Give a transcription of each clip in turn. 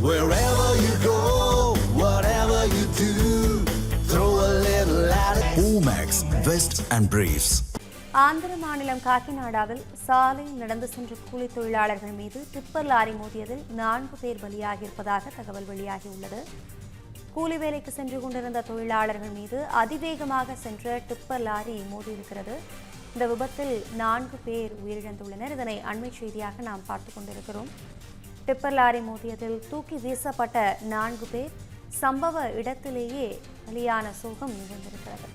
Wherever you go, whatever you do, throw a little at it. Omax, Vest and Briefs. Andhra மாநிலம் காக்கிநாடாவில் சாலையில் நடந்து சென்ற கூலி தொழிலாளர்கள் மீது டிப்பர் லாரி மோதியதில் 4 பேர் பலியாகியிருப்பதாக தகவல் வெளியாகியுள்ளது. கூலி வேலைக்கு சென்று கொண்டிருந்த தொழிலாளர்கள் மீது அதிவேகமாக சென்ற டிப்பர் லாரி மோதியிருக்கிறது. இந்த விபத்தில் 4 பேர் உயிரிழந்துள்ளனர். இதனை அண்மை செய்தியாக நாம் பார்த்துக் கொண்டிருக்கிறோம். டிப்பர் லாரி மோதியதில் தூக்கி வீசப்பட்ட 4 பேர் சம்பவ இடத்திலேயே பலியான சோகம் நிகழ்ந்திருக்கிறது.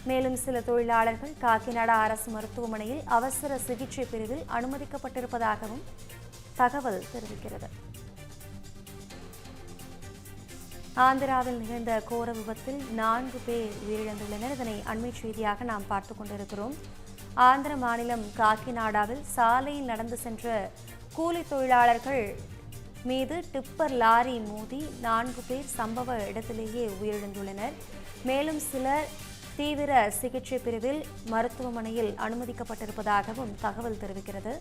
மேலும் சில தொழிலாளர்கள் காக்கிநாடா அரசு மருத்துவமனையில் அவசர சிகிச்சை பிரிவில் அனுமதிக்கப்பட்டிருப்பதாகவும் தகவல் தெரிவிக்கிறது. ஆந்திராவில் நிகழ்ந்த கோர விபத்தில் 4 பேர் உயிரிழந்துள்ளனர். இதனை அண்மை செய்தியாக நாம் பார்த்துக் கொண்டிருக்கிறோம். ஆந்திர மாநிலம் காக்கிநாடாவில் சாலையில் நடந்து சென்ற கூலி தொழிலாளர்கள் மீது டிப்பர் லாரி மோதி 4 பேர் சம்பவ இடத்திலேயே உயிரிழந்துள்ளனர். மேலும் சிலர் தீவிர சிகிச்சை பிரிவில் மருத்துவமனையில் அனுமதிக்கப்பட்டிருப்பதாகவும் தகவல் தெரிவிக்கிறது.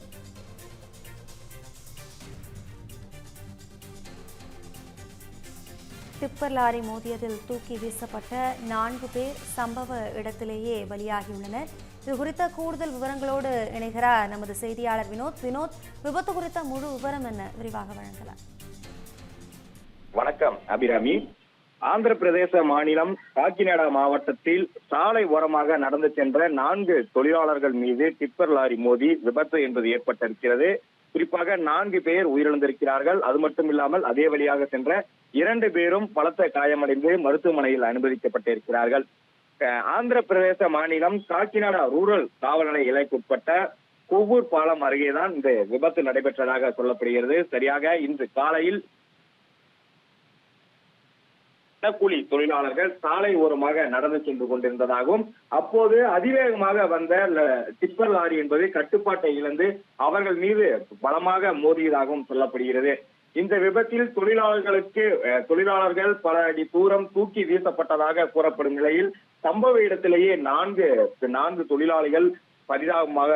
டிப்பர் லாரி மோதியதில் தூக்கி வீசப்பட்ட 4 பேர் சம்பவ இடத்திலேயே பலியாகியுள்ளனர். இது குறித்த கூடுதல் விவரங்களோடு இணைகிறார் நமது செய்தியாளர் வினோத். விபத்து குறித்த முழு விவரம் என்ன, விரிவாக வழங்கலாம்? வணக்கம் அபிராமி. ஆந்திர பிரதேச மாநிலம் காக்கிநாடா மாவட்டத்தில் சாலை ஓரமாக நடந்து சென்ற 4 தொழிலாளர்கள் மீது டிப்பர் லாரி மோதி விபத்து என்பது ஏற்பட்டிருக்கிறது. குறிப்பாக 4 பேர் உயிரிழந்திருக்கிறார்கள். அது மட்டும் இல்லாமல் அதே வழியாக சென்ற 2 பேரும் பலத்த காயமடைந்து மருத்துவமனையில் அனுமதிக்கப்பட்டிருக்கிறார்கள். ஆந்திர பிரதேச மாநிலம் காக்கிநாடா ரூரல் காவல் நிலைய எல்லைக்குட்பட்ட கொவ்வூர் பாலம் அருகேதான் இந்த விபத்து நடைபெற்றதாக சொல்லப்படுகிறது. சரியாக இன்று காலையில் கூலி தொழிலாளர்கள் சாலை ஓரமாக நடந்து சென்று கொண்டிருந்ததாகவும் அப்போது அதிவேகமாக வந்த டிப்பர் லாரி என்பது கட்டுப்பாட்டை இழந்து அவர்கள் மீது பலமாக மோதியதாகவும் சொல்லப்படுகிறது. இந்த விபத்தில் தொழிலாளர்கள் பல அடி தூரம் தூக்கி வீசப்பட்டதாக கூறப்படும் நிலையில் சம்பவ இடத்திலேயே 4 தொழிலாளிகள் பரிதாபமாக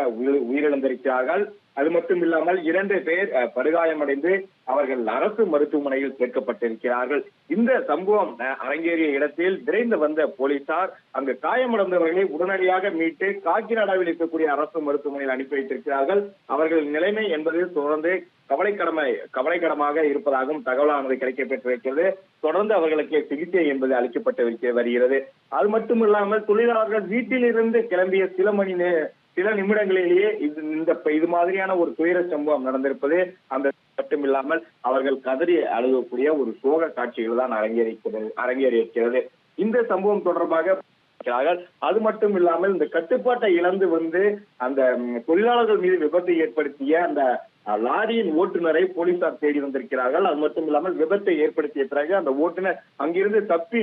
உயிரிழந்திருக்கிறார்கள். அது மட்டும் இல்லாமல் 2 பேர் படுகாயமடைந்து அவர்கள் அரசு மருத்துவமனையில் சேர்க்கப்பட்டிருக்கிறார்கள். இந்த சம்பவம் அரங்கேறிய இடத்தில் விரைந்து வந்த போலீசார் அங்கு காயமடைந்தவர்களை உடனடியாக மீட்டு காக்கிநாடாவில் இருக்கக்கூடிய அரசு மருத்துவமனையில் அனுப்பி வைத்திருக்கிறார்கள். அவர்கள் நிலைமை என்பது தொடர்ந்து கவலைக்கிடமாக இருப்பதாகவும் தகவலானது கிடைக்கப்பட்டிருக்கிறது. தொடர்ந்து அவர்களுக்கு சிகிச்சை என்பது அளிக்கப்பட்டு வருகிறது. அது மட்டும் இல்லாமல் தொழிலாளர்கள் வீட்டிலிருந்து கிளம்பிய சில நிமிடங்களிலேயே இது மாதிரியான ஒரு துயர சம்பவம் நடந்திருப்பது அந்த மட்டும் இல்லாமல் அவர்கள் கதறி அழுகக்கூடிய ஒரு சோக காட்சிகள் தான் அரங்கேறியிருக்கிறது. இந்த சம்பவம் தொடர்பாக அது மட்டும் இல்லாமல் இந்த கட்டுப்பாட்டை இழந்து வந்து அந்த தொழிலாளர்கள் மீது விபத்தை ஏற்படுத்திய அந்த லாரியின் ஓட்டுநரை போலீசார் தேடி வந்திருக்கிறார்கள். அது மட்டும் இல்லாமல் விபத்தை ஏற்படுத்திய பிறகு அந்த ஓட்டுநர் அங்கிருந்து தப்பி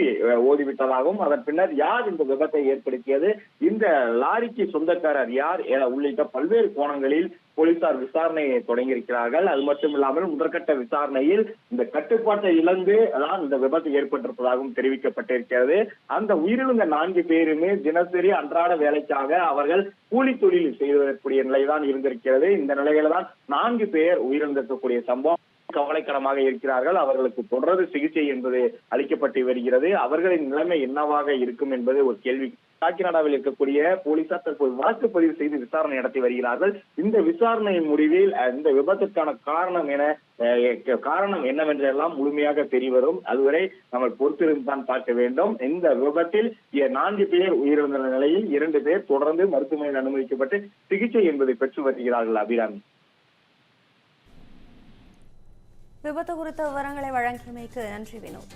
ஓடிவிட்டதாகவும் அதன் பின்னர் யார் இந்த விபத்தை ஏற்படுத்தியது, இந்த லாரிக்கு சொந்தக்காரர் யார் என உள்ளிட்ட பல்வேறு கோணங்களில் போலீசார் விசாரணையை தொடங்கியிருக்கிறார்கள். அது மட்டும் இல்லாமல் முதற்கட்ட விசாரணையில் இந்த கட்டுப்பாட்டை இழந்து தான் இந்த விபத்து ஏற்பட்டிருப்பதாகவும் தெரிவிக்கப்பட்டிருக்கிறது. அந்த உயிரிழந்த 4 பேருமே தினசரி அன்றாட வேலைக்காக அவர்கள் கூலி தொழில் செய்வதற்குரிய நிலைதான் இருந்திருக்கிறது. இந்த நிலையில தான் 4 பேர் உயிரிழந்திருக்கக்கூடிய சம்பவம் கவலைக்கிடமாக இருக்கிறார்கள். அவர்களுக்கு தொடர்ந்து சிகிச்சை என்பது அளிக்கப்பட்டு வருகிறது. அவர்களின் நிலைமை என்னவாக இருக்கும் என்பது ஒரு கேள்வி. காக்கிநாடாவில் இருக்கக்கூடிய போலீசார் தற்போது வழக்கு பதிவு செய்து விசாரணை நடத்தி வருகிறார்கள். இந்த விசாரணையின் முடிவில் இந்த விபத்துக்கான காரணம் என்னவென்றெல்லாம் முழுமையாக தெரியவரும். அதுவரை நம்ம பொறுத்திருந்து தான் பார்க்க வேண்டும். இந்த விபத்தில் 4 பேர் உயிரிழந்த நிலையில் 2 பேர் தொடர்ந்து மருத்துவமனையில் அனுமதிக்கப்பட்டு சிகிச்சை என்பதை பெற்று வருகிறார்கள். அபிராமி, விபத்து குறித்த விவரங்களை வழங்கியமைக்கு நன்றி வினோத்.